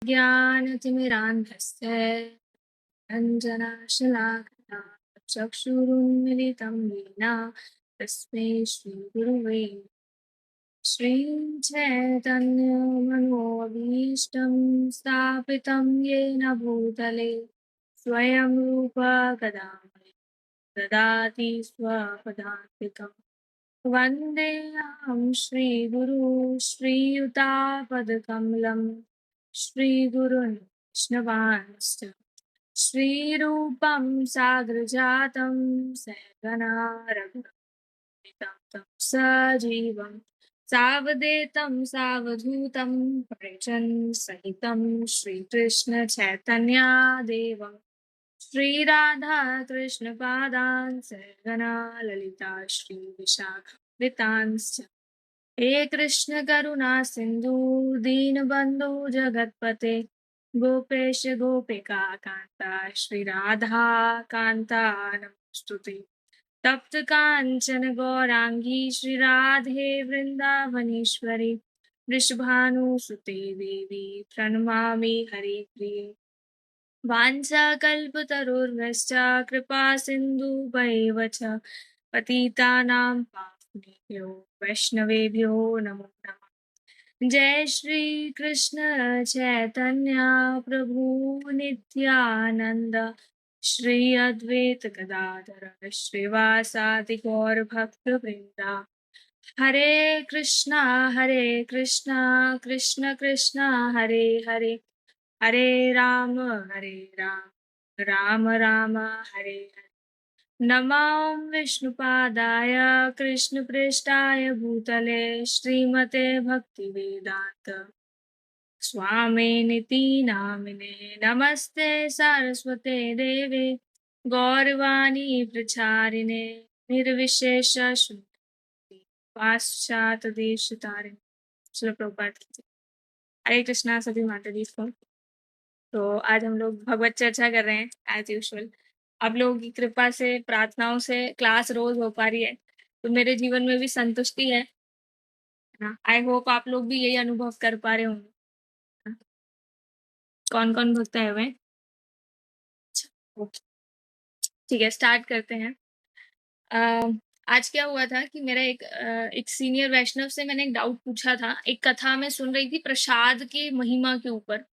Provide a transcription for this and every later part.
ज्ञानतिमिरान्धस्य रञ्जनशलाकया चक्षुरुन्मिलितं येन तस्मै श्रीगुरुवे श्रीं चैतन्यमनोभीष्टं स्थापितं येन भूतले स्वयं रूप कदा ददाति स्वपदान्तिकम् वन्देऽहं श्रीगुरु श्रीयुतापदकमलं श्रीगुरुन् वैष्णवांश्च श्रीरूपं साग्रजातं सहगना रघुनाथान्वितं तं सजीवं सावधूतं सावधूतं परिजन् सहितं श्रीकृष्णचैतन्यदेवं श्रीराधा कृष्ण पादान् सहगना ललिता श्री विशाखान्वितांश्च हे कृष्ण करुणा सिन्धु दीनबन्धु जगत्पते गोपेश गोपिका कान्ता श्रीराधा कान्ता नमोऽस्तुते तप्त काञ्चन गौराङ्गी श्रीराधे वृन्दावनेश्वरी वृषभानुसुते देवी प्रणमामि हरिप्रिये वाञ्छाकल्पतरुर्भ्यश्च कृपा सिन्धुभैव च पतितानां पावनेभ्यो वैष्णवेभ्यो नमो नमः। जय श्री कृष्ण चैतन्य प्रभु नित्यानंद श्री अद्वैत गदाधर श्रीवासादि गौर भक्त वृंदा हरे कृष्णा कृष्ण कृष्ण हरे हरे हरे राम राम राम हरे हरे नमो विष्णुपादाय कृष्णप्रेष्ठाय भूतले श्रीमते भक्तिवेदांत स्वामिनिति नामिने नमस्ते सारस्वते देवे गौरवाणी प्रचारिणे निर्विशेष शून्यवादी पाश्चात देश तारिणे। श्रील प्रभुपाद की जय। हरे कृष्णा सभी माता जी को। तो आज हम लोग भगवत चर्चा कर रहे हैं एज यूजुअल। आप लोगों की कृपा से प्रार्थनाओं से क्लास रोज हो पा रही है, तो मेरे जीवन में भी संतुष्टि है ना। आई होप आप लोग भी यही अनुभव कर पा रहे होंगे ना? कौन कौन भक्त है हुए? ओके, ठीक है, स्टार्ट करते हैं। आज क्या हुआ था कि मेरा एक सीनियर वैष्णव से मैंने एक डाउट पूछा था। एक कथा में सुन रही थी प्रसाद की महिमा के ऊपर,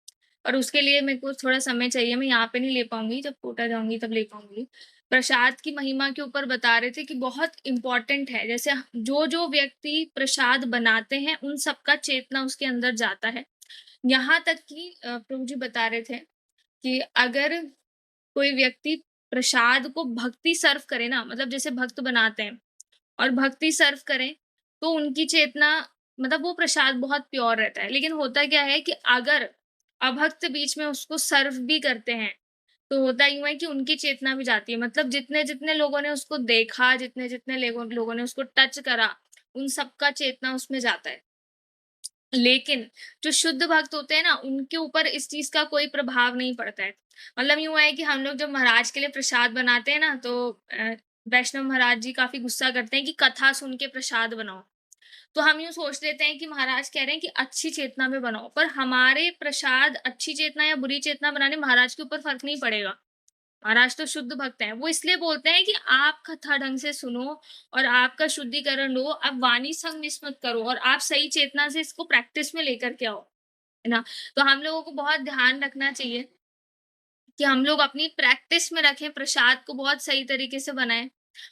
और उसके लिए मेरे को थोड़ा समय चाहिए। मैं यहाँ पे नहीं ले पाऊंगी, जब कोटा जाऊंगी तब ले पाऊंगी। प्रसाद की महिमा के ऊपर बता रहे थे कि बहुत इम्पोर्टेंट है, जैसे जो जो व्यक्ति प्रसाद बनाते हैं उन सबका चेतना उसके अंदर जाता है। यहाँ तक कि प्रभु जी बता रहे थे कि अगर कोई व्यक्ति प्रसाद को भक्ति सर्व करे ना, मतलब जैसे भक्त बनाते हैं और भक्ति सर्व करें, तो उनकी चेतना, मतलब वो प्रसाद बहुत प्योर रहता है। लेकिन होता क्या है कि अगर अभक्त बीच में उसको सर्व भी करते हैं, तो होता यूँ है कि उनकी चेतना भी जाती है। मतलब जितने-जितने लोगों ने उसको देखा, जितने-जितने लोगों ने उसको टच करा, उन सबका चेतना उसमें जाता है। लेकिन जो शुद्ध भक्त होते हैं ना, उनके ऊपर इस चीज़ का कोई प्रभाव नहीं पड़ता है। मतलब यूँ है कि हम लोग जब महाराज के लिए प्रसाद बनाते हैं ना, तो वैष्णव महाराज जी काफ़ी गुस्सा करते हैं कि कथा सुन के प्रसाद बनाओ। तो हम यूँ सोच लेते हैं कि महाराज कह रहे हैं कि अच्छी चेतना में बनाओ, पर हमारे प्रसाद अच्छी चेतना या बुरी चेतना बनाने महाराज के ऊपर फ़र्क नहीं पड़ेगा। महाराज तो शुद्ध भक्त हैं। वो इसलिए बोलते हैं कि आप कथा ढंग से सुनो और आपका शुद्धिकरण लो, आप वाणी संग मिस मत करो और आप सही चेतना से इसको प्रैक्टिस में लेकर के आओ, है ना? तो हम लोगों को बहुत ध्यान रखना चाहिए कि हम लोग अपनी प्रैक्टिस में रखें, प्रसाद को बहुत सही तरीके से बनाएँ।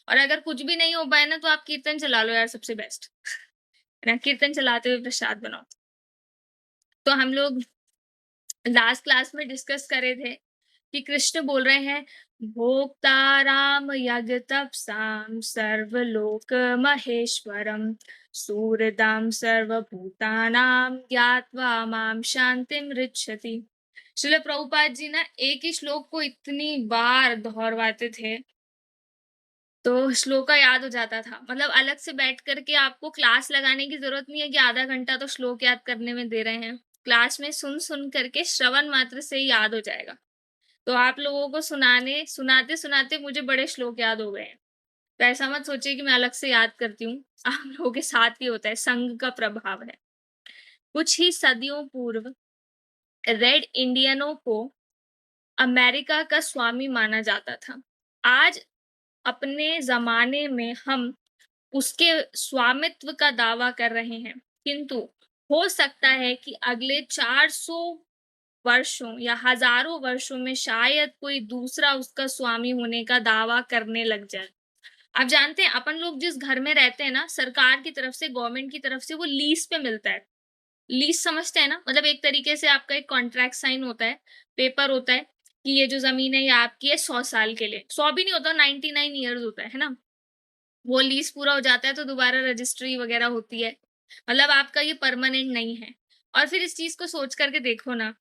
और अगर कुछ भी नहीं हो पाए ना, तो आप कीर्तन चला लो यार, सबसे बेस्ट, है ना? कीर्तन चलाते हुए प्रसाद बनाओ। तो हम लोग लास्ट क्लास में डिस्कस कर रहे थे कि कृष्ण बोल रहे हैं, भोक्ताराम यज्ञ तपसाम सर्वलोक महेश्वरम सूरदाम सर्वभूतानाम ज्ञात्वा माम शांतिम ऋच्छति। श्रील प्रभुपाद जी ना एक ही श्लोक को इतनी बार दोहराते थे, तो श्लोक का याद हो जाता था। मतलब अलग से बैठ करके आपको क्लास लगाने की जरूरत नहीं है कि आधा घंटा तो श्लोक याद करने में दे रहे हैं। क्लास में सुन सुन करके श्रवण मात्र से ही याद हो जाएगा। तो आप लोगों को सुनाते-सुनाते मुझे बड़े श्लोक याद हो गए हैं। तो ऐसा मत सोचिए कि मैं अलग से याद करती हूँ। आप लोगों के साथ ही होता है, संग का प्रभाव है। कुछ ही सदियों पूर्व रेड इंडियनों को अमेरिका का स्वामी माना जाता था। आज अपने ज़माने में हम उसके स्वामित्व का दावा कर रहे हैं, किंतु हो सकता है कि अगले 400 वर्षों या हज़ारों वर्षों में शायद कोई दूसरा उसका स्वामी होने का दावा करने लग जाए। आप जानते हैं अपन लोग जिस घर में रहते हैं ना, सरकार की तरफ से, गवर्नमेंट की तरफ से वो लीज़ पे मिलता है। लीज़ समझते हैं ना? मतलब एक तरीके से आपका एक कॉन्ट्रैक्ट साइन होता है, पेपर होता है कि ये जो ज़मीन है ये आपकी है 100 साल के लिए। 100 भी नहीं होता, 99 ईयर्स होता है ना? वो लीज़ पूरा हो जाता है तो दोबारा रजिस्ट्री वगैरह होती है। मतलब आपका ये परमानेंट नहीं है। और फिर इस चीज़ को सोच कर के देखो ना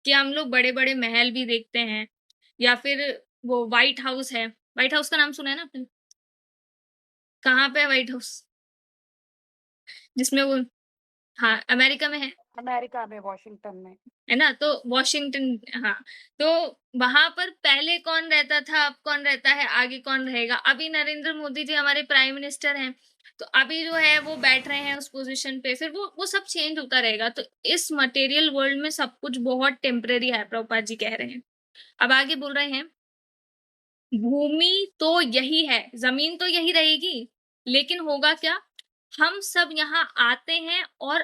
कि हम लोग बड़े-बड़े महल भी देखते हैं या फिर वो व्हाइट हाउस है। व्हाइट हाउस का नाम सुना है ना आपने? कहाँ पे है व्हाइट हाउस? जिसमें वो हाँ, अमेरिका में है। अमेरिका में, वॉशिंगटन में। है ना? तो वॉशिंगटन हाँ, तो वहाँ पर पहले कौन रहता था, अब कौन रहता है, आगे कौन रहेगा? अभी नरेंद्र मोदी जी हमारे प्राइम मिनिस्टर हैं, तो अभी जो है वो बैठ रहे हैं उस पोज़ीशन पे, फिर वो सब चेंज होता रहेगा। तो इस मटेरियल वर्ल्ड में सब कुछ बहुत टेम्परेरी है, प्रभुपाद जी कह रहे हैं। अब आगे बोल रहे हैं, भूमि तो यही है, ज़मीन तो यही रहेगी, लेकिन होगा क्या? हम सब यहाँ आते हैं और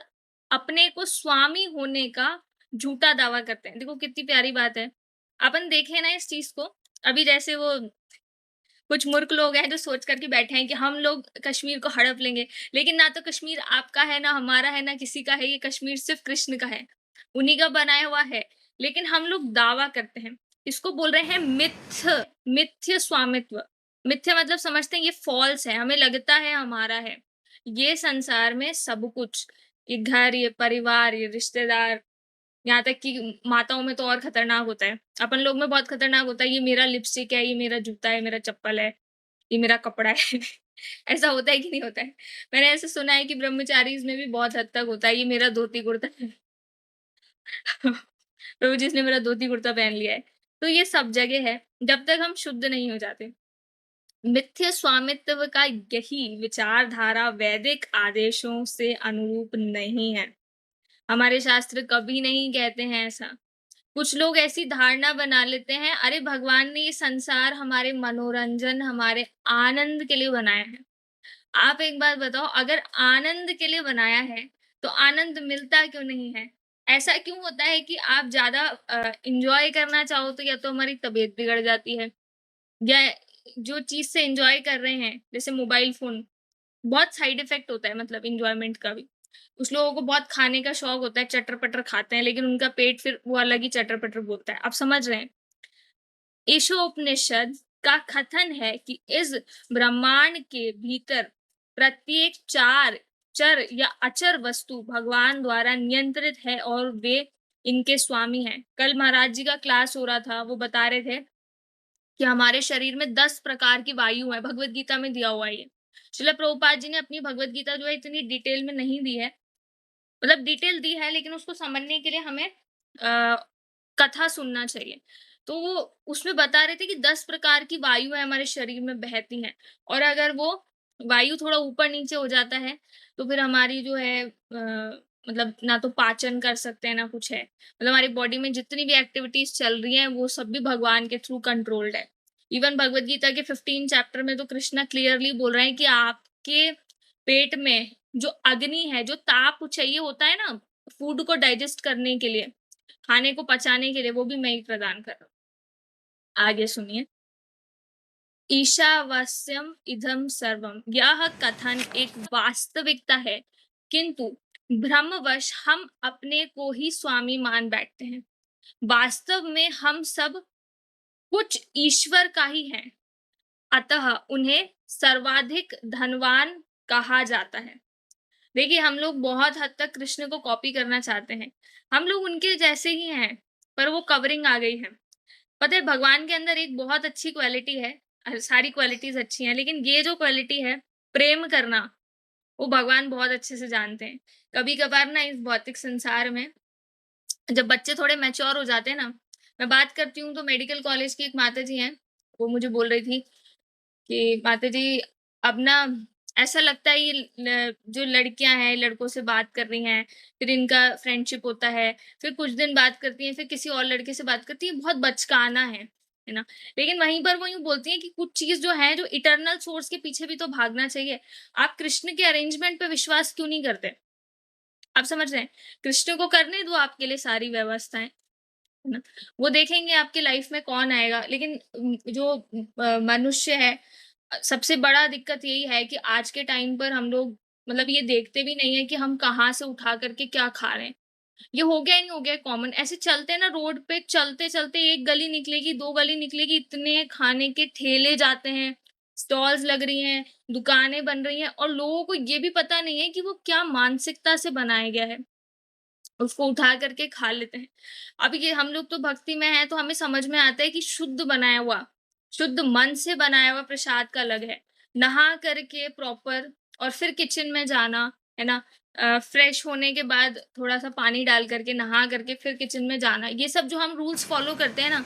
अपने को स्वामी होने का झूठा दावा करते हैं। देखो कितनी प्यारी बात है। अपन देखें ना इस चीज़ को, अभी जैसे वो कुछ मूर्ख लोग हैं जो सोच कर के बैठे हैं कि हम लोग कश्मीर को हड़प लेंगे, लेकिन ना तो कश्मीर आपका है, ना हमारा है, ना किसी का है, ये कश्मीर सिर्फ़ कृष्ण का है, उन्हीं का बनाया हुआ है। लेकिन हम लोग दावा करते हैं, इसको बोल रहे हैं मिथ्य स्वामित्व। मिथ्या मतलब समझते हैं ये फ़ॉल्स है, हमें लगता है हमारा है। ये संसार में सब कुछ, ये घर, ये परिवार, ये रिश्तेदार, यहाँ तक कि माताओं में तो और खतरनाक होता है। अपन लोग में बहुत खतरनाक होता है, ये मेरा लिपस्टिक है, ये मेरा जूता है, मेरा चप्पल है, ये मेरा कपड़ा है। ऐसा होता है कि नहीं होता है? मैंने ऐसे सुना है कि ब्रह्मचारीज़ में भी बहुत हद तक होता है, ये मेरा धोती-कुर्ता है। प्रभु जी इसने मेरा धोती-कुर्ता पहन लिया है। तो ये सब जगह है, जब तक हम शुद्ध नहीं हो जाते। मिथ्या स्वामित्व का यही विचारधारा वैदिक आदेशों से अनुरूप नहीं है। हमारे शास्त्र कभी नहीं कहते हैं ऐसा। कुछ लोग ऐसी धारणा बना लेते हैं, अरे भगवान ने ये संसार हमारे मनोरंजन, हमारे आनंद के लिए बनाया है। आप एक बात बताओ, अगर आनंद के लिए बनाया है, तो आनंद मिलता क्यों नहीं है? ऐसा क्यों होता है कि आप ज़्यादा एन्जॉय करना चाहो तो या तो हमारी तबीयत बिगड़ जाती है या जो चीज़ से एन्जॉय कर रहे हैं, जैसे मोबाइल फ़ोन, बहुत साइड इफ़ेक्ट होता है मतलब एन्जॉयमेंट का भी। कुछ लोगों को बहुत खाने का शौक होता है, चटर-पटर खाते हैं, लेकिन उनका पेट फिर वो अलग ही चटर-पटर बोलता है। आप समझ रहे हैं? ईशोपनिषद का कथन है कि इस ब्रह्मांड के भीतर प्रत्येक चार चर या अचर वस्तु भगवान द्वारा नियंत्रित है और वे इनके स्वामी हैं। कल महाराज जी का क्लास हो रहा था, वो बता रहे थे कि हमारे शरीर में 10 प्रकार की वायु है, भगवत गीता में दिया हुआ है ये। श्रील प्रभुपाद जी ने अपनी भगवत गीता जो है इतनी डिटेल में नहीं दी है, मतलब डिटेल दी है लेकिन उसको समझने के लिए हमें कथा सुनना चाहिए। तो वो उसमें बता रहे थे कि 10 प्रकार की वायु है हमारे शरीर में बहती हैं और अगर वो वायु थोड़ा ऊपर-नीचे हो जाता है, तो फिर हमारी जो है मतलब ना तो पाचन कर सकते हैं, ना कुछ है। मतलब हमारी बॉडी में जितनी भी एक्टिविटीज़ चल रही हैं, वो सब भी भगवान के थ्रू कंट्रोल्ड है। इवन भगवद गीता के 15 चैप्टर में तो कृष्णा क्लियरली बोल रहे हैं कि आपके पेट में जो अग्नि है, जो ताप चाहिए होता है ना, फूड को डाइजेस्ट करने के लिए, खाने को पचाने के लिए, वो भी मैं ही प्रदान कर रहा हूँ। आगे सुनिए। ईशावास्यम इदं सर्वम, यह कथन एक वास्तविकता है, किंतु भ्रमवश हम अपने को ही स्वामी मान बैठते हैं। वास्तव में हम सब कुछ ईश्वर का ही हैं, अतः उन्हें सर्वाधिक धनवान कहा जाता है। देखिए, हम लोग बहुत हद तक कृष्ण को कॉपी करना चाहते हैं। हम लोग उनके जैसे ही हैं, पर वो कवरिंग आ गई है। पता है भगवान के अंदर एक बहुत अच्छी क्वालिटी है, सारी क्वालिटीज़ अच्छी हैं, लेकिन ये जो क्वालिटी है, प्रेम करना, वो भगवान बहुत अच्छे से जानते हैं। कभी-कभार ना इस भौतिक संसार में जब बच्चे थोड़े मैच्योर हो जाते हैं ना, मैं बात करती हूँ तो मेडिकल कॉलेज की एक माताजी हैं, वो मुझे बोल रही थी कि माताजी अब ना ऐसा लगता है ये जो लड़कियां हैं लड़कों से बात कर रही हैं, फिर इनका फ्रेंडशिप होता है, फिर कुछ दिन बात करती हैं, फिर किसी और लड़के से बात करती है, बहुत बचकाना है ना। लेकिन वहीं पर वो यूं बोलती हैं कि कुछ चीज जो है, जो इटरनल सोर्स के पीछे भी तो भागना चाहिए। आप कृष्ण के अरेंजमेंट पे विश्वास क्यों नहीं करते? आप समझ रहे हैं? कृष्ण को करने दो आपके लिए सारी व्यवस्थाएं, है ना? वो देखेंगे आपकी लाइफ में कौन आएगा। लेकिन जो मनुष्य है, सबसे बड़ा दिक्कत यही है कि आज के टाइम पर हम लोग मतलब ये देखते भी नहीं है कि हम कहाँ से उठा करके क्या खा रहे हैं। ये हो गया ही नहीं हो गया कॉमन। ऐसे चलते हैं ना रोड पे, चलते-चलते एक गली निकलेगी, 2 गली निकलेगी, इतने खाने के ठेले जाते हैं, स्टॉल्स लग रही हैं, दुकानें बन रही हैं और लोगों को ये भी पता नहीं है कि वो क्या मानसिकता से बनाया गया है। उसको उठा करके खा लेते हैं। अब ये हम लोग तो भक्ति में हैं तो हमें समझ में आता है कि शुद्ध बनाया हुआ, शुद्ध मन से बनाया हुआ प्रसाद का अलग है। नहा करके प्रॉपर और फिर किचन में जाना, है ना? फ्रेश होने के बाद थोड़ा-सा पानी डाल करके, नहा करके फिर किचन में जाना। ये सब जो हम रूल्स फ़ॉलो करते हैं ना,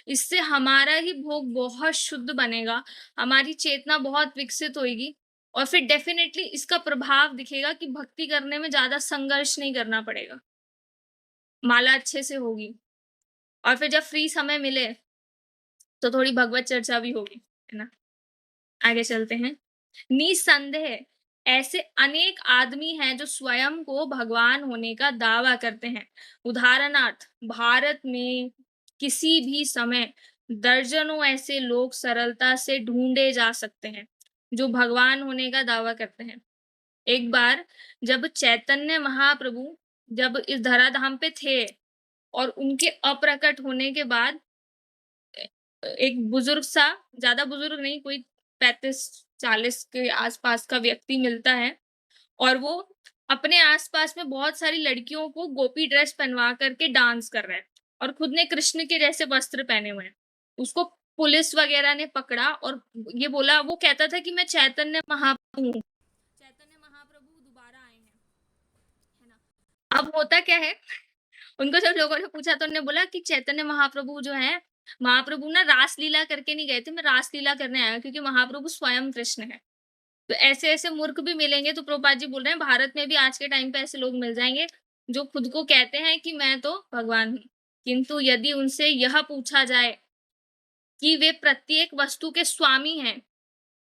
इससे हमारा ही भोग बहुत शुद्ध बनेगा, हमारी चेतना बहुत विकसित होएगी और फिर डेफ़िनेटली इसका प्रभाव दिखेगा कि भक्ति करने में ज़्यादा संघर्ष नहीं करना पड़ेगा। माला अच्छे से होगी और फिर जब फ्री समय मिले तो थोड़ी भगवत चर्चा भी होगी, है ना? आगे चलते हैं। निस्संदेह ऐसे अनेक आदमी हैं जो स्वयं को भगवान होने का दावा करते हैं। उदाहरणार्थ भारत में किसी भी समय दर्जनों ऐसे लोग सरलता से ढूँढे जा सकते हैं, जो भगवान होने का दावा करते हैं। एक बार जब चैतन्य महाप्रभु जब इस धराधाम पे थे और उनके अप्रकट होने के बाद एक बुजुर्ग सा, ज़्यादा बुजुर्ग नहीं, कोई 35-40 के आसपास का व्यक्ति मिलता है और वो अपने आसपास में बहुत सारी लड़कियों को गोपी ड्रेस पहनवा करके डांस कर रहा है और खुद ने कृष्ण के जैसे वस्त्र पहने हुए हैं। उसको पुलिस वगैरह ने पकड़ा और ये बोला, वो कहता था कि मैं चैतन्य महाप्रभु हूँ। चैतन्य महाप्रभु दोबारा आए हैं, है ना? अब होता क्या है, उनको जब लोगों ने पूछा तो उन्होंने बोला कि चैतन्य महाप्रभु जो हैं, महाप्रभु ना रासलीला करके नहीं गए थे, मैं रासलीला करने आया हूँ क्योंकि महाप्रभु स्वयं कृष्ण हैं। तो ऐसे-ऐसे मूर्ख भी मिलेंगे तो प्रभुपाद जी बोल रहे हैं भारत में भी आज के टाइम पे ऐसे लोग मिल जाएँगे, जो खुद को कहते हैं कि मैं तो भगवान हूँ। किंतु यदि उनसे यह पूछा जाए कि वे प्रत्येक वस्तु के स्वामी हैं,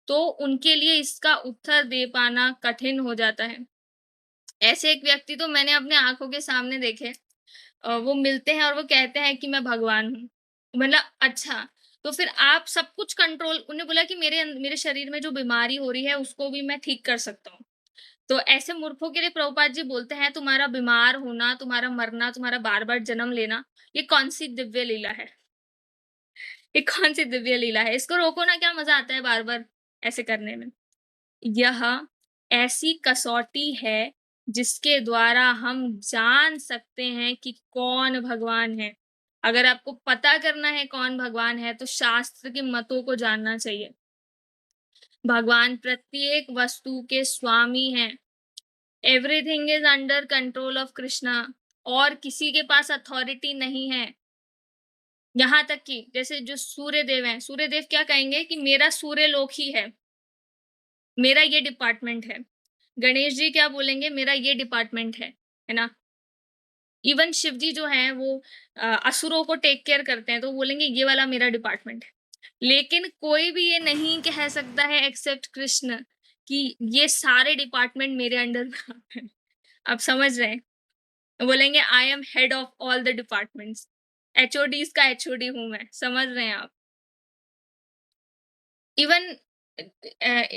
तो उनके लिए इसका उत्तर दे पाना कठिन हो जाता है। ऐसे एक व्यक्ति तो मैंने अपने आँखों के सामने देखे। वो मिलते हैं और वो कहते हैं कि मैं भगवान हूँ। मतलब अच्छा, तो फिर आप सब कुछ कंट्रोल, उन्होंने बोला कि मेरे शरीर में जो बीमारी हो रही है उसको भी मैं ठीक कर सकता हूँ। तो ऐसे मूर्खों के लिए प्रभुपाद जी बोलते हैं तुम्हारा बीमार होना, तुम्हारा मरना, तुम्हारा बार-बार जन्म लेना, ये कौन-सी दिव्य लीला है? ये कौन-सी दिव्य लीला है? इसको रोको ना, क्या मज़ा आता है बार-बार ऐसे करने में? यह ऐसी कसौटी है जिसके द्वारा हम जान सकते हैं कि कौन भगवान है। अगर आपको पता करना है कौन भगवान है तो शास्त्र के मतों को जानना चाहिए। भगवान प्रत्येक वस्तु के स्वामी हैं। Everything is under control of Krishna और किसी के पास अथॉरिटी नहीं है। यहाँ तक कि जैसे जो सूर्य देव हैं, सूर्य देव क्या कहेंगे कि मेरा सूर्य लोक ही है, मेरा ये डिपार्टमेंट है। गणेश जी क्या बोलेंगे, मेरा ये डिपार्टमेंट है ना? इवन शिव जी जो हैं वो असुरों को टेक केयर करते हैं, तो बोलेंगे ये वाला मेरा डिपार्टमेंट है। लेकिन कोई भी ये नहीं कह सकता है एक्सेप्ट कृष्ण कि ये सारे डिपार्टमेंट मेरे अंडर में आते हैं। आप समझ रहे हैं? वो बोलेंगे I am head of all the departments. HODs का एचओडी हूँ मैं, समझ रहे हैं आप? इवन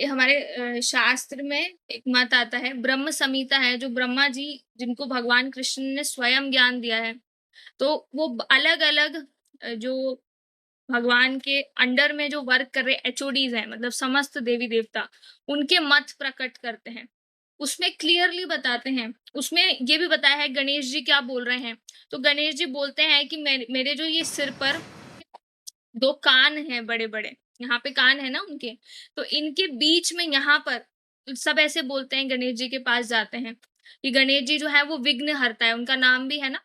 हमारे शास्त्र में एक मत आता है, ब्रह्म संहिता है, जो ब्रह्मा जी जिनको भगवान कृष्ण ने स्वयं ज्ञान दिया है, तो वो अलग-अलग जो भगवान के अंडर में जो वर्क कर रहे एचओडीज़ हैं, मतलब समस्त देवी-देवता, उनके मत प्रकट करते हैं। उसमें क्लियरली बताते हैं, उसमें ये भी बताया है गणेश जी क्या बोल रहे हैं। तो गणेश जी बोलते हैं कि मेरे जो ये सिर पर 2 कान हैं बड़े-बड़े, यहाँ पे कान है ना उनके, तो इनके बीच में यहाँ पर सब ऐसे बोलते हैं, गणेश जी के पास जाते हैं, कि गणेश जी जो है वो विघ्नहर्ता है, उनका नाम भी है ना।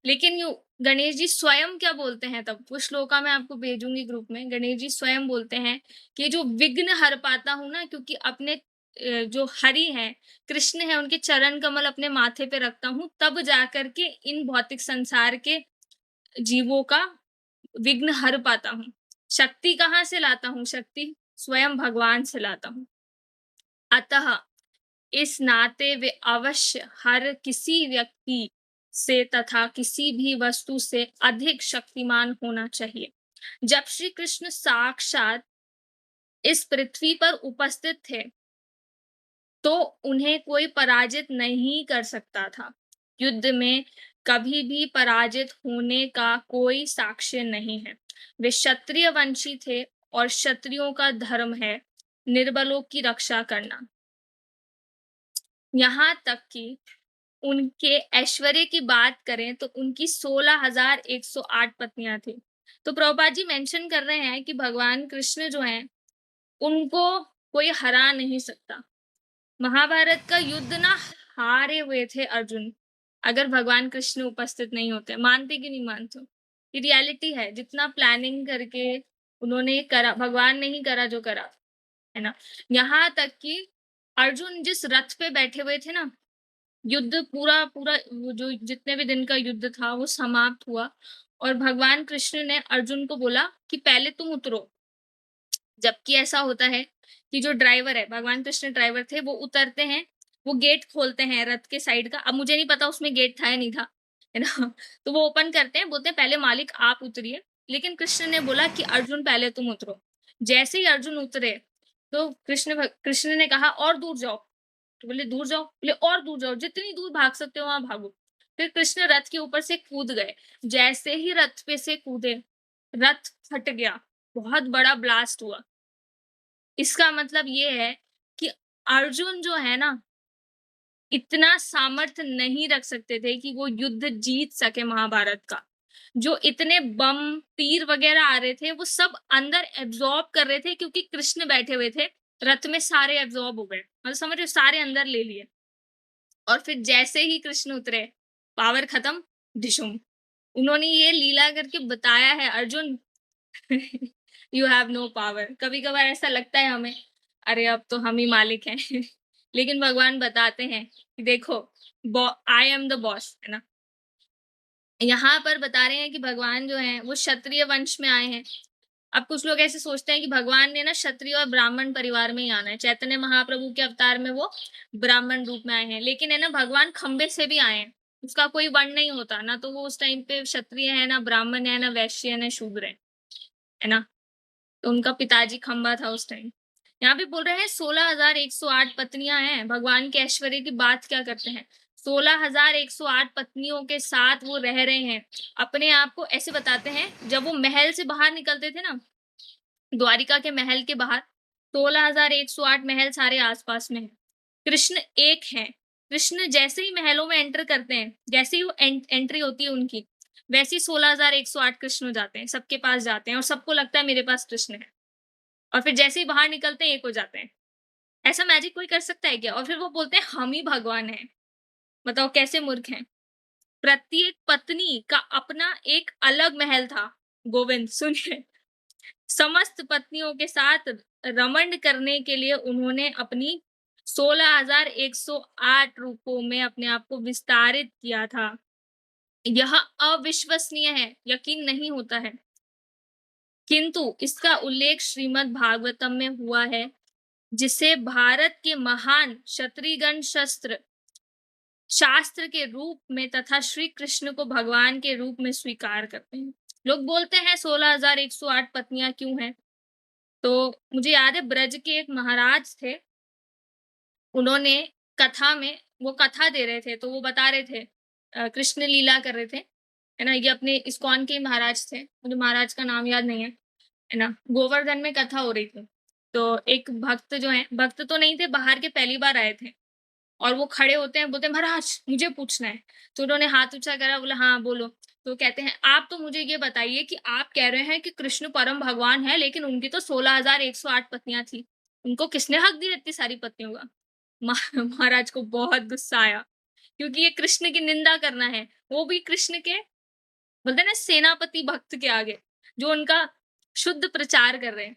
लेकिन यूँ गणेश जी स्वयं क्या बोलते हैं तब, वो श्लोका मैं आपको भेजूँगी ग्रुप में, गणेश जी स्वयं बोलते हैं कि जो विघ्न हर पाता हूँ ना, क्योंकि अपने जो हरि हैं, कृष्ण हैं, उनके चरण कमल अपने माथे पे रखता हूँ, तब जाकर के इन भौतिक संसार के जीवों का विघ्न हर पाता हूँ। शक्ति कहाँ से लाता हूँ? शक्ति स्वयं भगवान से लाता हूँ। अतः इस नाते वे अवश्य हर किसी व्यक्ति से तथा किसी भी वस्तु से अधिक शक्तिमान होना चाहिए। जब श्री कृष्ण साक्षात इस पृथ्वी पर उपस्थित थे, तो उन्हें कोई पराजित नहीं कर सकता था। युद्ध में कभी भी पराजित होने का कोई साक्ष्य नहीं है। वे क्षत्रिय वंशी थे और क्षत्रियों का धर्म है निर्बलों की रक्षा करना। यहाँ तक कि उनके ऐश्वर्य की बात करें तो उनकी 16,108 पत्नियां थी। तो प्रभुपाद जी मेंशन कर रहे हैं कि भगवान कृष्ण जो हैं, उनको कोई हरा नहीं सकता। महाभारत का युद्ध ना हारे हुए थे अर्जुन, अगर भगवान कृष्ण उपस्थित नहीं होते। मानते कि नहीं मानते हो? ये रियलिटी है। जितना प्लानिंग करके उन्होंने करा, भगवान ने ही करा जो करा, है ना। यहाँ तक कि अर्जुन जिस रथ पे बैठे हुए थे ना, युद्ध पूरा पूरा वो जो जितने भी दिन का युद्ध था वो समाप्त हुआ और भगवान कृष्ण ने अर्जुन को बोला कि पहले तुम उतरो। जबकि ऐसा होता है कि जो ड्राइवर है, भगवान कृष्ण ड्राइवर थे, वो उतरते हैं, वो गेट खोलते हैं रथ के साइड का। अब मुझे नहीं पता उसमें गेट था या नहीं था, है ना। तो वो ओपन करते हैं, बोलते हैं पहले मालिक आप उतरिए, लेकिन कृष्ण ने बोला कि अर्जुन पहले तुम उतरो। जैसे ही अर्जुन उतरे तो कृष्ण ने कहा और दूर जाओ। तो बोले दूर जाओ, बोले और दूर जाओ, जितनी दूर भाग सकते हो वहां भागो। फिर कृष्ण रथ के ऊपर से कूद गए। जैसे ही रथ पे से कूदे, रथ फट गया, बहुत बड़ा ब्लास्ट हुआ। इसका मतलब ये है कि अर्जुन जो है ना, इतना सामर्थ्य नहीं रख सकते थे कि वो युद्ध जीत सके महाभारत का। जो इतने बम, तीर वगैरह आ रहे थे, वो सब अंदर एब्जॉर्ब कर रहे थे क्योंकि कृष्ण बैठे हुए थे रथ में, सारे एब्जॉर्ब हो गए। मतलब समझ रहे हो, सारे अंदर ले लिए। और फिर जैसे ही कृष्ण उतरे, पावर खत्म, डिशुम। उन्होंने ये लीला करके बताया है, Arjun you have no power. कभी कभार ऐसा लगता है हमें, अरे अब तो हम ही मालिक हैं लेकिन भगवान बताते हैं कि देखो, आई एम द बॉस, है ना। यहाँ पर बता रहे हैं कि भगवान जो है वो क्षत्रिय वंश में आए हैं। अब कुछ लोग ऐसे सोचते हैं कि भगवान ने ना क्षत्रिय और ब्राह्मण परिवार में ही आना है। चैतन्य महाप्रभु के अवतार में वो ब्राह्मण रूप में आए हैं, लेकिन है ना, भगवान खंबे से भी आए हैं। उसका कोई वर्ण नहीं होता ना, तो वो उस टाइम पे क्षत्रिय है, ना ब्राह्मण है, ना वैश्य है, ना शूद्र है ना। तो उनका पिताजी खंबा था उस टाइम। यहाँ पे बोल रहे हैं 16,108 पत्नियां हैं। भगवान के ऐश्वर्य की बात क्या करते हैं? 16,108 पत्नियों के साथ वो रह रहे हैं। अपने आप को ऐसे बताते हैं, जब वो महल से बाहर निकलते थे ना, द्वारिका के महल के बाहर 16,108 महल सारे आसपास में है। कृष्ण एक है। कृष्ण जैसे ही महलों में एंटर करते हैं, जैसे ही वो एंट्री होती है उनकी, वैसे ही 16,108 कृष्ण हो जाते हैं, सबके पास जाते हैं और सबको लगता है मेरे पास कृष्ण है। और फिर जैसे ही बाहर निकलते हैं, एक हो जाते हैं। ऐसा मैजिक कोई कर सकता है क्या? और फिर वो बोलते हैं हम ही भगवान हैं। बताओ कैसे मूर्ख हैं। प्रत्येक पत्नी का अपना एक अलग महल था। गोविंद सुनिए, समस्त पत्नियों के साथ रमण करने के लिए उन्होंने अपनी 16,108 रूपों में अपने आप को विस्तारित किया था। यह अविश्वसनीय है, यकीन नहीं होता है। किंतु इसका उल्लेख श्रीमद् भागवतम में हुआ है, जिसे भारत के महान क्षत्रियगण शास्त्र के रूप में तथा श्री कृष्ण को भगवान के रूप में स्वीकार करते हैं। लोग बोलते हैं 16,108 पत्नियां क्यों हैं? तो मुझे याद है, ब्रज के एक महाराज थे, उन्होंने कथा में, वो कथा दे रहे थे, तो वो बता रहे थे, कृष्ण लीला कर रहे थे, है ना। ये अपने इस्कॉन के महाराज थे, मुझे महाराज का नाम याद नहीं है ना। गोवर्धन में कथा हो रही थी, तो एक भक्त जो है, भक्त तो नहीं थे, बाहर के पहली बार आए थे, और वो खड़े होते हैं, बोलते हैं महाराज मुझे पूछना है। तो उन्होंने हाथ ऊंचा करा, बोला हाँ बोलो। तो कहते हैं आप तो मुझे ये बताइए कि आप कह रहे हैं कि कृष्ण परम भगवान है, लेकिन उनकी तो 16,108 पत्नियां थी, उनको किसने हक दिया इतनी सारी पत्नियों का? महाराज को बहुत गुस्सा आया, क्योंकि ये कृष्ण की निंदा करना है, वो भी कृष्ण के, बोलते हैं ना, सेनापति भक्त के आगे, जो उनका शुद्ध प्रचार कर रहे हैं।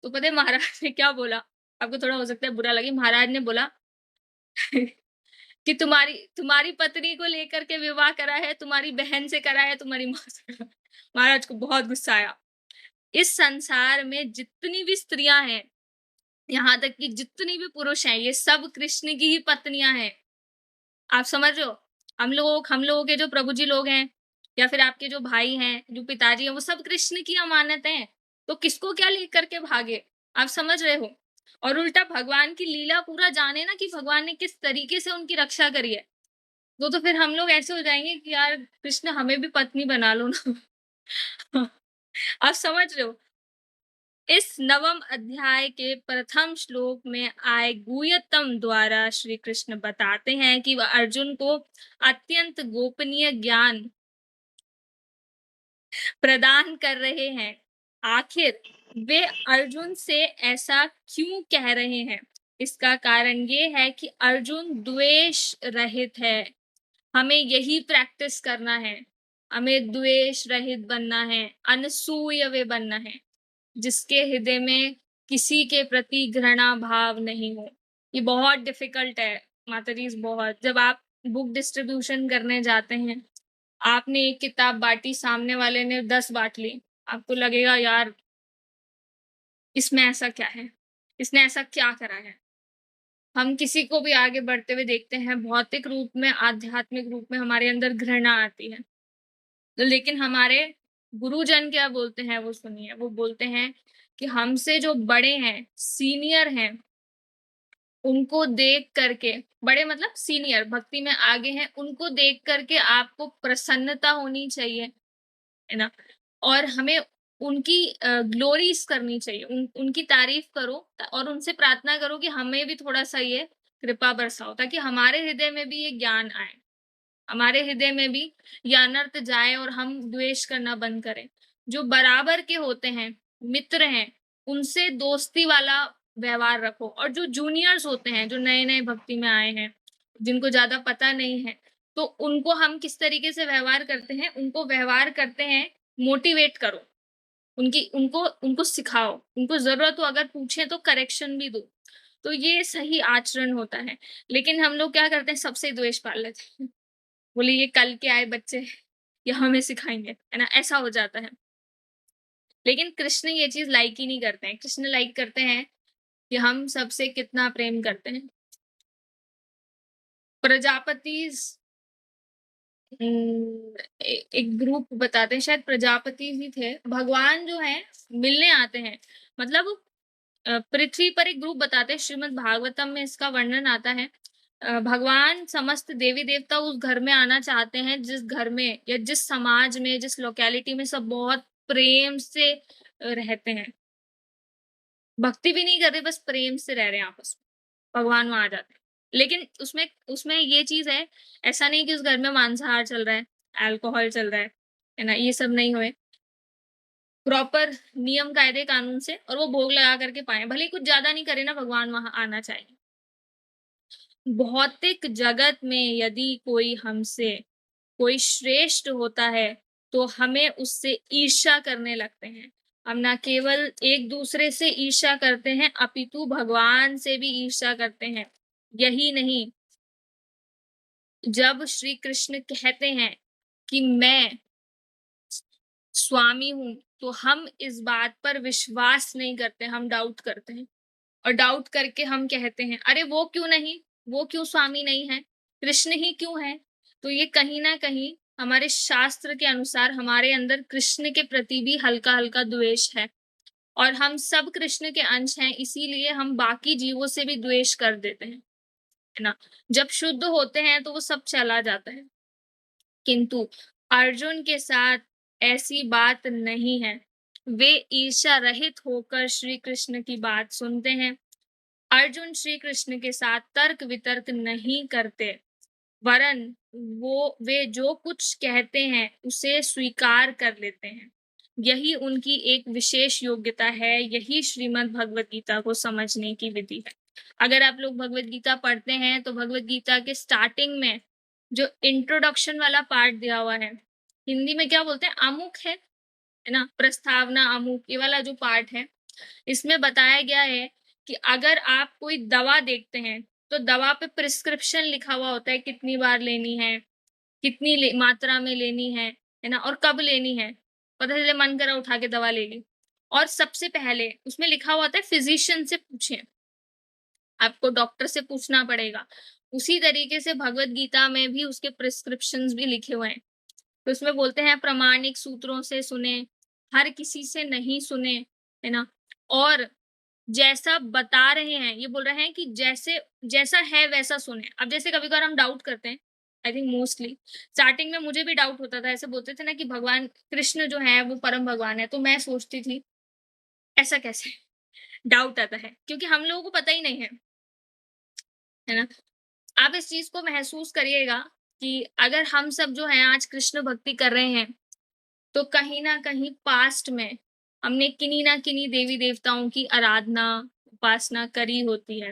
तो पता है महाराज ने क्या बोला? आपको थोड़ा हो सकता है बुरा लगे, महाराज ने बोला कि तुम्हारी तुम्हारी पत्नी को लेकर के विवाह करा है, तुम्हारी बहन से करा है, तुम्हारी माँ से करा है। महाराज को बहुत गुस्सा आया। इस संसार में जितनी भी स्त्रियाँ हैं, यहाँ तक कि जितनी भी पुरुष हैं, ये सब कृष्ण की ही पत्नियाँ हैं। आप समझ रहे हो? हम लोगों के जो प्रभु जी लोग हैं या फिर आपके जो भाई हैं, जो पिताजी हैं, वो सब कृष्ण की अमानत हैं। तो किसको क्या लेकर के भागे? आप समझ रहे हो? और उल्टा भगवान की लीला पूरा जाने ना कि भगवान ने किस तरीके से उनकी रक्षा करी है। तो फिर हम लोग ऐसे हो जाएँगे कि यार कृष्ण हमें भी पत्नी बना लो ना। आप समझ रहे हो? इस नवम अध्याय के प्रथम श्लोक में आए गुह्यतम द्वारा श्री कृष्ण बताते हैं कि वह अर्जुन को अत्यंत गोपनीय ज्ञान प्रदान कर रहे हैं। आखिर वे अर्जुन से ऐसा क्यों कह रहे हैं? इसका कारण ये है कि अर्जुन द्वेष रहित है। हमें यही प्रैक्टिस करना है। हमें द्वेष रहित बनना है, अनसूयवे बनना है। जिसके हृदय में किसी के प्रति घृणा भाव नहीं हो। ये बहुत डिफिकल्ट है माताजी, बहुत। जब आप बुक डिस्ट्रीब्यूशन करने जाते हैं, आपने एक किताब बाँटी, सामने वाले ने 10 बाँट ली, आपको लगेगा यार इसमें ऐसा क्या है? इसने ऐसा क्या करा है? हम किसी को भी आगे बढ़ते हुए देखते हैं, भौतिक रूप में, आध्यात्मिक रूप में हमारे अंदर घृणा आती है। तो लेकिन हमारे गुरुजन क्या बोलते हैं वो सुनिए, वो बोलते हैं कि हमसे जो बड़े हैं, सीनियर हैं, उनको देख करके, बड़े मतलब सीनियर भक्ति में आगे हैं, उनको देख करके आपको प्रसन्नता होनी चाहिए, है ना? और हमें उनकी ग्लोरीज़ करनी चाहिए, उनकी तारीफ़ करो और उनसे प्रार्थना करो कि हमें भी थोड़ा-सा ये कृपा बरसाओ, ताकि हमारे हृदय में भी ये ज्ञान आए। हमारे हृदय में भी ये अनर्थ जाए और हम द्वेष करना बंद करें। जो बराबर के होते हैं, मित्र हैं, उनसे दोस्ती वाला व्यवहार रखो, और जो जूनियर्स होते हैं, जो नए-नए भक्ति में आए हैं, जिनको ज़्यादा पता नहीं है, तो उनको हम किस तरीके से व्यवहार करते हैं, उनको व्यवहार करते हैं, मोटिवेट करो। उनकी उनको उनको सिखाओ, उनको ज़रूरत हो अगर पूछें तो करेक्शन भी दो। तो ये सही आचरण होता है। लेकिन हम लोग क्या करते हैं, सबसे द्वेष पाल लेते हैं। बोले ये कल के आए बच्चे, ये हमें सिखाएँगे, है ना? ऐसा हो जाता है। लेकिन कृष्ण ये चीज़ लाइक ही नहीं करते हैं। कृष्ण लाइक करते हैं कि हम सबसे कितना प्रेम करते हैं। प्रजापतिज़ एक ग्रुप बताते हैं, शायद प्रजापति ही थे। भगवान जो हैं मिलने आते हैं। मतलब पृथ्वी पर एक ग्रुप बताते हैं, श्रीमद् भागवतम में इसका वर्णन आता है। भगवान समस्त देवी-देवता उस घर में आना चाहते हैं जिस घर में या जिस समाज में, जिस लोकेलिटी में सब बहुत प्रेम से रहते हैं। भक्ति भी नहीं कर रहे, बस प्रेम से रह रहे हैं आपस में, भगवान वहाँ आ जाते हैं। लेकिन उसमें उसमें ये चीज़ है, ऐसा नहीं कि उस घर में मांसाहार चल रहा है, अल्कोहल चल रहा है ना? ये सब नहीं होए। प्रॉपर नियम कायदे कानून से, और वो भोग लगा करके पाएँ। भले ही कुछ ज़्यादा नहीं करे ना, भगवान वहाँ आना चाहिए। भौतिक जगत में यदि कोई श्रेष्ठ होता है, तो हमें उससे ईर्ष्या करने लगते हैं। हम ना केवल एक-दूसरे से ईर्ष्या करते हैं, अपितु भगवान से भी ईर्ष्या करते हैं। यही नहीं, जब श्री कृष्ण कहते हैं कि मैं स्वामी हूँ, तो हम इस बात पर विश्वास नहीं करते, हम डाउट करते हैं। और डाउट करके हम कहते हैं, अरे वो क्यों नहीं? वो क्यों स्वामी नहीं है? कृष्ण ही क्यों है? तो ये कहीं न कहीं हमारे शास्त्र के अनुसार हमारे अंदर कृष्ण के प्रति भी हल्का-हल्का द्वेष है, और हम सब कृष्ण के अंश हैं, इसीलिए हम बाकी जीवों से भी द्वेष कर देते हैं, है ना? जब शुद्ध होते हैं तो वो सब चला जाता है। किंतु अर्जुन के साथ ऐसी बात नहीं है। वे ईर्ष्या रहित होकर श्री कृष्ण की बात सुनते हैं। अर्जुन श्री कृष्ण के साथ तर्क वितर्क नहीं करते, वरन वे जो कुछ कहते हैं उसे स्वीकार कर लेते हैं। यही उनकी एक विशेष योग्यता है, यही श्रीमद् भगवत गीता को समझने की विधि है। अगर आप लोग भगवत गीता पढ़ते हैं तो भगवत गीता के स्टार्टिंग में जो इंट्रोडक्शन वाला पार्ट दिया हुआ है, हिंदी में क्या बोलते हैं, आमुख है ना? प्रस्तावना, आमुख, ये वाला जो पार्ट है, इसमें बताया गया है कि अगर आप कोई दवा देखते हैं, तो दवा पे प्रिस्क्रिप्शन लिखा हुआ होता है, कितनी बार लेनी है, कितनी मात्रा में लेनी है ना? और कब लेनी है। पता चले मन करा उठा के दवा ले ली। और सबसे पहले उसमें लिखा हुआ होता है फिजिशियन से पूछें, आपको डॉक्टर से पूछना पड़ेगा। उसी तरीके से भगवत गीता में भी उसके प्रिस्क्रिप्शंस भी लिखे हुए हैं। तो उसमें बोलते हैं प्रामाणिक सूत्रों से सुने, हर किसी से नहीं सुने, है ना? और जैसा बता रहे हैं, ये बोल रहे हैं कि जैसे जैसा है वैसा सुने। अब जैसे कभी-कभार हम डाउट करते हैं, आई थिंक मोस्टली स्टार्टिंग में मुझे भी डाउट होता था, ऐसे बोलते थे ना कि भगवान कृष्ण जो है वो परम भगवान है, तो मैं सोचती थी ऐसा कैसे? डाउट आता है, क्योंकि हम लोगों को पता ही नहीं है ना? आप इस चीज़ को महसूस करिएगा कि अगर हम सब जो हैं आज कृष्ण भक्ति कर रहे हैं, तो कहीं न कहीं पास्ट में हमने किन्हीं न किन्हीं देवी-देवताओं की आराधना, उपासना करी होती है।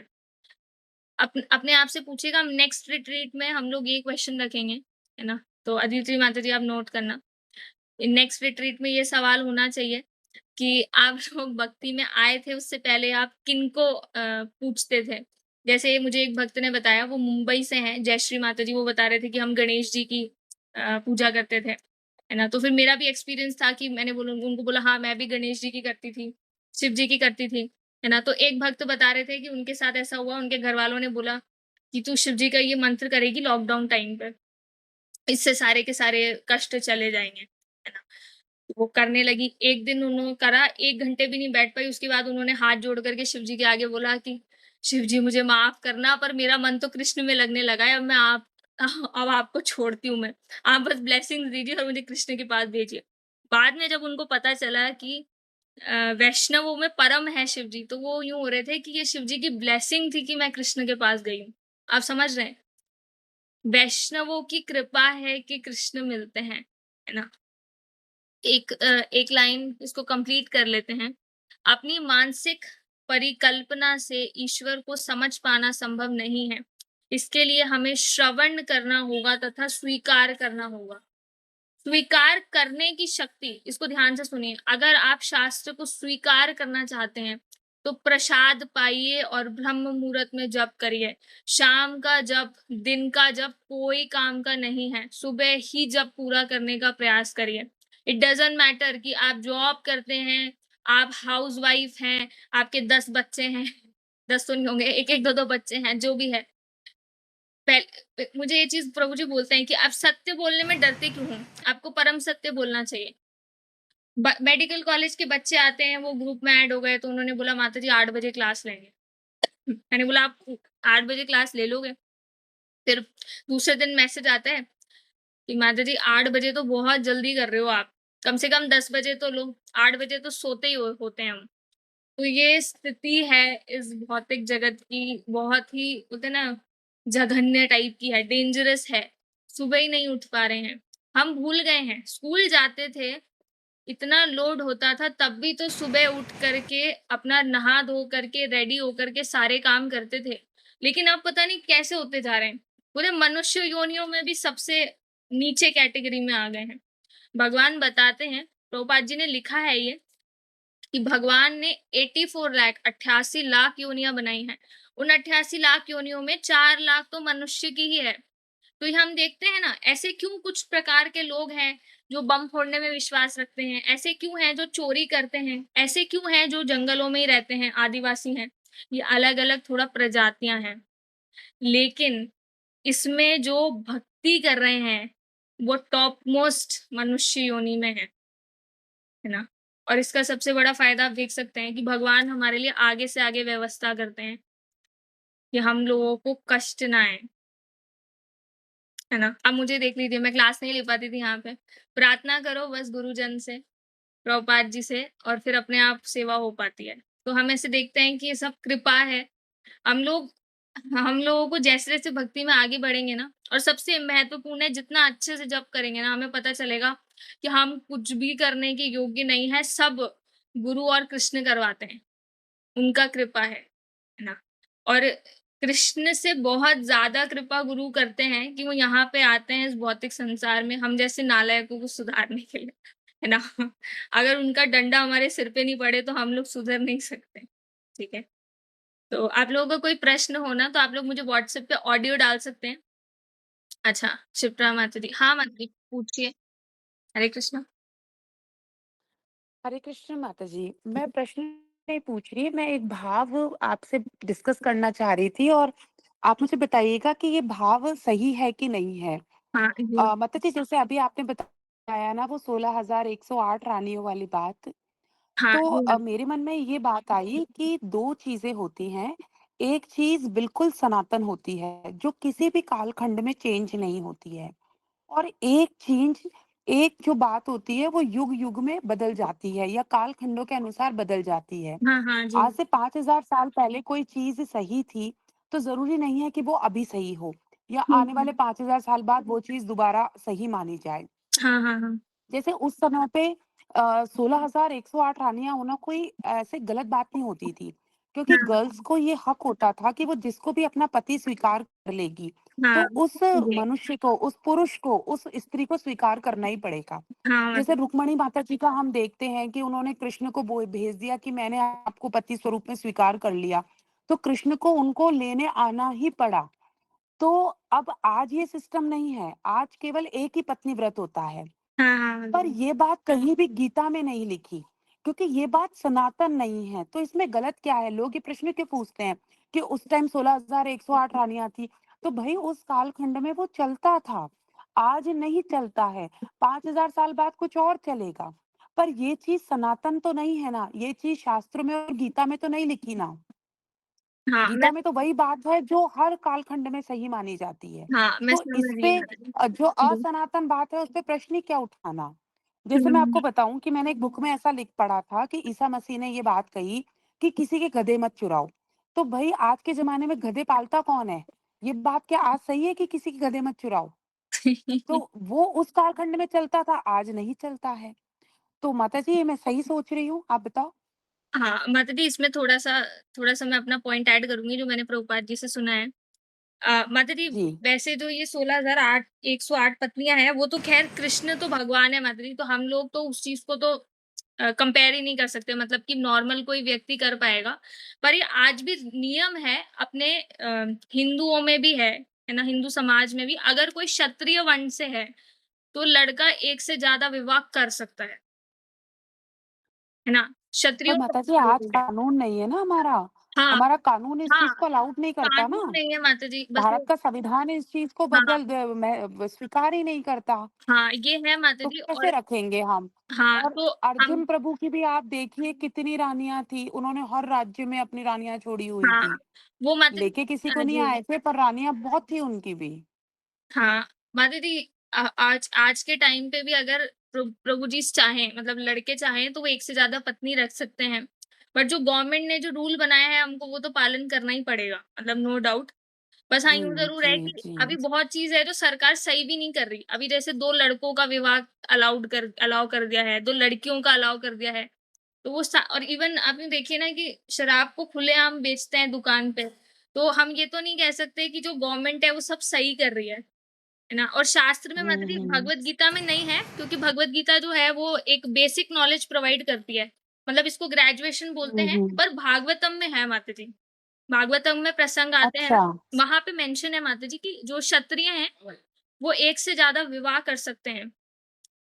अपने आप से पूछिएगा, नेक्स्ट रिट्रीट में हम लोग ये क्वेश्चन रखेंगे, है ना? तो अदिति माता जी आप नोट करना। नेक्स्ट रिट्रीट में ये सवाल होना चाहिए कि आप लोग भक्ति में आए थे उससे पहले आप किनको पूजते थे? जैसे मुझे एक भक्त ने बताया, वो मुंबई से हैं, जयश्री माता जी, वो बता रहे थे कि हम गणेश जी की पूजा करते थे, है ना? तो फिर मेरा भी एक्सपीरियंस था कि मैंने बोला उनको बोला हाँ, मैं भी गणेश जी की करती थी, शिव जी की करती थी, है ना? तो एक भक्त बता रहे थे कि उनके साथ ऐसा हुआ, उनके घरवालों ने बोला कि तू शिव जी का ये मंत्र करेगी लॉकडाउन टाइम पे, इससे सारे के सारे कष्ट चले जाएँगे, है ना? वो करने लगी, एक दिन उन्होंने करा, 1 घंटे भी नहीं बैठ पाई, उसके बाद उन्होंने हाथ जोड़ कर के शिव जी के आगे बोला कि शिव जी मुझे माफ़ करना, पर मेरा मन तो कृष्ण में लगने लगा है, अब मैं आप अब आपको छोड़ती हूँ मैं। आप बस ब्लेसिंग्स दीजिए और मुझे कृष्ण के पास भेजिए। बाद में जब उनको पता चला कि वैष्णवों में परम है शिव जी, तो वो यूँ हो रहे थे कि ये शिव जी की ब्लेसिंग थी कि मैं कृष्ण के पास गई हूँ। आप समझ रहे हैं? वैष्णवों की कृपा है कि कृष्ण मिलते हैं, है ना? एक लाइन इसको कंप्लीट कर लेते हैं। अपनी मानसिक परिकल्पना से ईश्वर को समझ पाना संभव नहीं है। इसके लिए हमें श्रवण करना होगा तथा स्वीकार करना होगा। स्वीकार करने की शक्ति, इसको ध्यान से सुनिए। अगर आप शास्त्र को स्वीकार करना चाहते हैं, तो प्रसाद पाइए और ब्रह्म मुहूर्त में जप करिए। शाम का जप, दिन का जप कोई काम का नहीं है। सुबह ही जप पूरा करने का प्रयास करिए। इट डज़न्ट मैटर कि आप जॉब करते हैं, आप हाउसवाइफ हैं, आपके 10 बच्चे हैं, 10 तो नहीं होंगे, 1-1, 2-2 बच्चे हैं, जो भी है। मुझे ये चीज़ प्रभु जी बोलते हैं कि आप सत्य बोलने में डरते क्यों हो? आपको परम सत्य बोलना चाहिए। मेडिकल कॉलेज के बच्चे आते हैं, वो ग्रुप में ऐड हो गए, तो उन्होंने बोला माता जी 8 बजे क्लास लेंगे। मैंने बोला आप 8 बजे क्लास ले लोगे? फिर दूसरे दिन मैसेज आता है कि माता जी 8 बजे तो बहुत जल्दी कर रहे हो आप। कम से कम 10 बजे तो लो, 8 बजे तो सोते ही होते हैं हम। तो ये स्थिति है इस भौतिक जगत की, बहुत ही बोलते हैं ना जघन्य टाइप की है, डेंजरस है। सुबह ही नहीं उठ पा रहे हैं। हम भूल गए हैं, स्कूल जाते थे, इतना लोड होता था, तब भी तो सुबह उठ करके अपना नहा धो करके रेडी होकर के सारे काम करते थे। लेकिन अब पता नहीं कैसे होते जा रहे हैं। पूरे मनुष्य योनियों में भी सबसे नीचे कैटेगरी में आ गए हैं। भगवान बताते हैं, प्रभुपाद जी ने लिखा है ये कि भगवान ने 84 लाख 88 लाख योनियां बनाई हैं। उन 88 लाख योनियों में 4 लाख तो मनुष्य की ही है। तो ये हम देखते हैं ना, ऐसे क्यों कुछ प्रकार के लोग हैं जो बम फोड़ने में विश्वास रखते हैं, ऐसे क्यों हैं जो चोरी करते हैं, ऐसे क्यों हैं जो जंगलों में ही रहते हैं, आदिवासी हैं। ये अलग अलग थोड़ा प्रजातियां हैं, लेकिन इसमें जो भक्ति कर रहे हैं वो टॉप मोस्ट मनुष्य योनि में है ना? और इसका सबसे बड़ा फ़ायदा आप देख सकते हैं कि भगवान हमारे लिए आगे से आगे व्यवस्था करते हैं कि हम लोगों को कष्ट ना आए, है ना? अब मुझे देख लीजिए, मैं क्लास नहीं ले पाती थी यहाँ पे। प्रार्थना करो बस गुरुजन से, प्रभुपाद जी से, और फिर अपने आप सेवा हो पाती है। तो हम ऐसे देखते हैं कि ये सब कृपा है। हम लोग हम लोगों को जैसे-जैसे भक्ति में आगे बढ़ेंगे ना, और सबसे महत्वपूर्ण है जितना अच्छे से जप करेंगे ना, हमें पता चलेगा कि हम कुछ भी करने के योग्य नहीं है, सब गुरु और कृष्ण करवाते हैं। उनका कृपा है ना? और कृष्ण से बहुत ज़्यादा कृपा गुरु करते हैं कि वो यहाँ पे आते हैं इस भौतिक संसार में हम जैसे नालायकों को सुधारने के लिए, है ना? अगर उनका डंडा हमारे सिर पे नहीं पड़े तो हम लोग सुधर नहीं सकते, ठीक है? तो आप लोगों को कोई प्रश्न हो ना, तो आप लोग मुझे व्हाट्सएप पे ऑडियो डाल सकते हैं। अच्छा, शिप्रा माता दी। हाँ, माता दी पूछिए। हरे कृष्णा। हरे कृष्ण माता जी, मैं प्रश्न नहीं पूछ रही, मैं एक भाव आपसे डिस्कस करना चाह रही थी और आप मुझे बताइएगा कि ये भाव सही है कि नहीं है। हाँ, ये माता जी जैसे अभी आपने बताया ना वो 16,108 रानियों वाली बात, हाँ, तो ये मेरे मन में ये बात आई कि 2 चीज़ें होती हैं। एक चीज़ बिल्कुल सनातन होती है, जो किसी भी कालखंड में चेंज नहीं होती है। और एक जो बात होती है वो युग-युग में बदल जाती है या कालखंडों के अनुसार बदल जाती है। हाँ, हाँ, जी। आज से 5000 साल पहले कोई चीज़ सही थी, तो ज़रूरी नहीं है कि वो अभी सही हो या हुँ, आने वाले हुँ। 5000 साल बाद वो चीज़ दोबारा सही मानी जाए। हाँ, हाँ, हाँ। जैसे उस समय पे 16,108 रानियाँ होना कोई ऐसे गलत बात नहीं होती थी, क्योंकि हाँ, गर्ल्स को ये हक होता था कि वो जिसको भी अपना पति स्वीकार कर लेगी, तो हाँ, उस जी। मनुष्य को, उस पुरुष को, उस स्त्री को स्वीकार करना ही पड़ेगा। हाँ, जैसे मतलब रुक्मणी माता जी का हम देखते हैं कि उन्होंने कृष्ण को बो भेज दिया कि मैंने आपको पति स्वरूप में स्वीकार कर लिया, तो कृष्ण को उनको लेने आना ही पड़ा। तो अब आज ये सिस्टम नहीं है, आज केवल एक ही पत्नी व्रत होता है। हाँ, हाँ, पर मतलब ये बात कहीं भी गीता में नहीं लिखी, क्योंकि ये बात सनातन नहीं है। तो इसमें गलत क्या है? लोग ये प्रश्न क्यों पूछते हैं कि उस टाइम 16,108 रानियाँ थी, तो भई उस कालखंड में वो चलता था, आज नहीं चलता है। 5,000 साल बाद कुछ और चलेगा। पर ये चीज़ सनातन तो नहीं है ना, ये चीज़ शास्त्रों में और गीता में तो नहीं लिखी ना। हाँ, मैं गीता में तो वही बात है जो हर कालखंड में सही मानी जाती है। हाँ, मैं तो समझ इस रही पे हूँ मतलब जो जी। असनातन बात है उस पे प्रश्न ही क्या उठाना? जैसे मैं आपको हुँ, बताऊँ कि मैंने एक बुक में ऐसा लिख पढ़ा था कि ईसा मसीह ने ये बात कही कि किसी के गधे मत चुराओ। तो भई आज के ज़माने में गधे पालता कौन है? ये बात क्या आज सही है कि किसी के गधे मत चुराओ? तो वो उस कालखंड में चलता था, आज नहीं चलता है। तो माताजी ये मैं सही सोच रही हूँ? आप बताओ? हाँ, माता दी इसमें थोड़ा-सा मैं अपना पॉइंट ऐड करूँगी जो मैंने प्रभुपाद जी से सुना है। माता दी जी। वैसे जो ये 16,008 108 पत्नियाँ हैं, वो तो ख़ैर कृष्ण तो भगवान है माता दी, तो हम लोग तो उस चीज़ को तो कंपेयर ही नहीं कर सकते मतलब कि नॉर्मल कोई व्यक्ति कर पाएगा। पर ये आज भी नियम है अपने हिंदुओं में भी है ना? हिंदू समाज में भी अगर कोई क्षत्रिय वर्ण से है, तो लड़का एक से ज़्यादा विवाह कर सकता है ना? पर क्षत्रियों का माताजी ये आज रूल है। कानून नहीं है ना हमारा। हाँ, हमारा कानून इस चीज़ हाँ, को अलाउड नहीं करता ना। कानून नहीं है माता जी बस वो भारत का संविधान इस चीज़ को हाँ, स्वीकार ही नहीं करता। हाँ, ये है माता तो जी कैसे और रखेंगे हम? हाँ, और तो हम अर्जुन प्रभु की भी आप देखिए कितनी रानियाँ थी, उन्होंने हर राज्य में अपनी रानियाँ छोड़ी हुई हाँ, थी। वो माता लेके किसी को नहीं जी। आए थे पर रानियाँ बहुत थी उनकी भी। हाँ, माता दी आज आज के टाइम पे भी अगर प्रभु जी चाहें मतलब लड़के चाहें तो वो एक से ज़्यादा पत्नी रख सकते हैं। बट जो गवर्नमेंट ने जो रूल बनाया है हमको वो तो पालन करना ही पड़ेगा, मतलब नो डाउट। बस हाँ, जी, यूँ ज़रूर जी, है कि जी। अभी बहुत चीज़ है जो सरकार सही भी नहीं कर रही। अभी जैसे 2 लड़कों का विवाह अलाउ कर दिया है, 2 लड़कियों का अलाउ कर दिया है। तो वो सा और इवन आपने देखिए ना कि शराब को खुलेआम बेचते हैं दुकान पे। तो हम ये तो नहीं कह सकते कि जो गवर्नमेंट है वो सब सही कर रही है ना? और शास्त्र में हुँ, मतलब हुँ। भगवत गीता में नहीं है क्योंकि भगवत गीता जो है वो एक बेसिक नॉलेज प्रोवाइड करती है। मतलब इसको ग्रेजुएशन बोलते हुँ, हैं हुँ। पर भागवतम में है माता जी। भागवतम में प्रसंग आते हैं ना, अच्छा। वहाँ पे मेंशन है माता जी कि जो क्षत्रिय हैं, वो एक से ज़्यादा विवाह कर सकते हैं।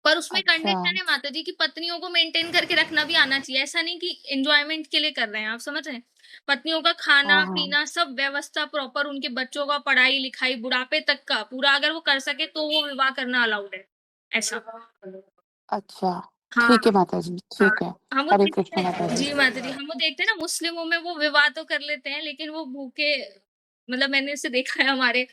पर उसमें अच्छा। कंडीशन है माता जी कि पत्नियों को मेंटेन करके रखना भी आना चाहिए। ऐसा नहीं कि एन्जॉयमेंट के लिए कर रहे हैं, आप समझ रहे हैं? पत्नियों का हाँ, हाँ। खाना-पीना सब व्यवस्था प्रॉपर उनके बच्चों का पढ़ाई-लिखाई बुढ़ापे तक का पूरा अगर वो कर सके तो वो विवाह करना अलाउड है, ऐसा। अच्छा। हाँ, ठीक है माताजी, हाँ। ठीक है। हम वो हरे देखते कृष्ण हैं माताजी। जी माता जी, हम वो देखते हैं ना मुस्लिमों में वो विवाह तो कर लेते हैं लेकिन वो भूखे मतलब मैंने इसे देखा है हमारे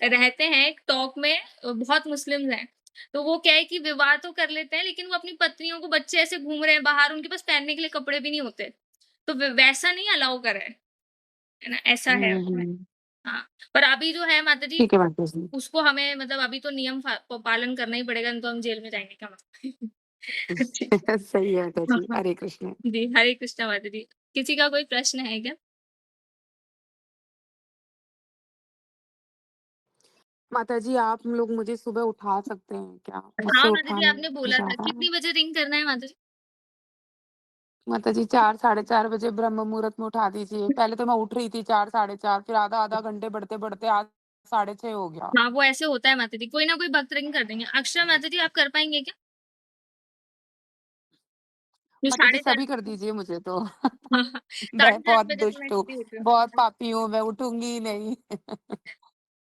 रहते हैं एक टॉक में बहुत मुस्लिम्स हैं। तो वो क्या है कि विवाह तो कर लेते हैं लेकिन वो अपनी पत्नियों को बच्चे ऐसे घूम रहे हैं बाहर, उनके पास पहनने के लिए कपड़े भी नहीं होते। तो वैसा नहीं अलाउ करा है ना? ऐसा है हुँ, उसमें। हुँ। हाँ, पर अभी जो है माता जी ठीक है माताजी। उसको हमें मतलब अभी तो नियम पालन करना ही पड़ेगा नहीं तो हम जेल में जाएँगे क्या मतलब। जी। सही है हाँ, माताजी। हाँ। हरे कृष्ण। जी, हरे कृष्णा माता जी। किसी का कोई प्रश्न है क्या? माताजी आप लोग मुझे सुबह उठा सकते हैं क्या? हाँ, मुझसे माता उठा जी आपने नहीं बोला जा था रहा है। कितनी बजे रिंग करना है माता जी? माताजी 4 साढ़े 4 बजे ब्रह्म मुहूर्त में उठा दीजिए। पहले तो मैं उठ रही थी 4 साढ़े 4 फिर आधा-आधा घंटे बढ़ते-बढ़ते आज 6:30 हो गया। हाँ, वो ऐसे होता है माता जी, कोई ना कोई भक्त रिंग कर देंगे। अक्षरा माता जी आप कर पाएँगे क्या? जो माताजी साढ़े 4 सभी कर दीजिए मुझे तो। हाँ, हाँ, मैं साढ़े 4 बहुत बजे तो मैं दुष्ट हूँ, खुद ही उठ रही हूँ। बहुत पापी हूँ, मैं उठूँगी ही नहीं।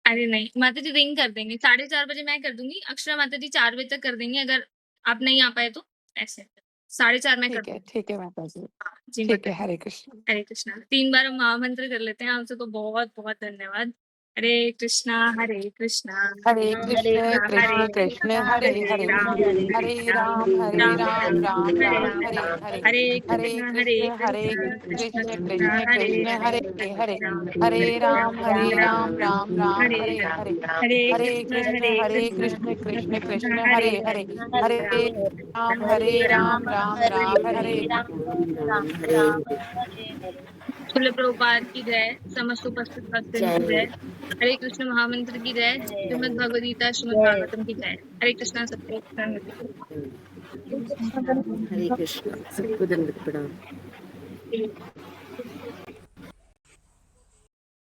अरे नहीं, माता जी रिंग कर देंगे, साढ़े 4 बजे मैं कर दूँगी, अक्षरा माता जी 4 बजे तक कर देंगे अगर आप नहीं आ पाए तो, ऐसे। साढ़े 4 मैं कर दूँगी। ठीक है माताजी। हाँ, जी ठीक माता है, जी। हरे कृष्ण। हरे कृष्णा। 3 बार हम महामंत्र कर लेते हैं, आपसे तो बहुत-बहुत धन्यवाद। हरे कृष्णा, हरे कृष्णा, हरे हरे कृष्ण कृष्णा, कृष्ण हरे कृष्ण कृष्णा, हरे हरे हरे राम, हरे राम राम राम, राम हरे राम हरे। हरे हरे हरे हरे कृष्ण, हरे कृष्ण कृष्ण कृष्ण, कृष्ण हरे कृष्ण हरे, हरे हरे राम हरे राम, राम राम राम हरे हरे राम। हरे हरे हरे कृष्ण कृष्ण कृष्ण कृष्ण हरे हरे हरे राम, हरे हरे राम, राम हरे राम हरे। हरे शिल प्रभुपाद की जय, समस्त उपस्थित भक्तजन की जय, हरे कृष्ण महामंत्र की जय, श्रीमद् भगवद गीता, श्रीमद् भागवतम की जय। हरे कृष्णा सबको कृष्ण हरे कृष्णा सबको दंडवत प्रणाम।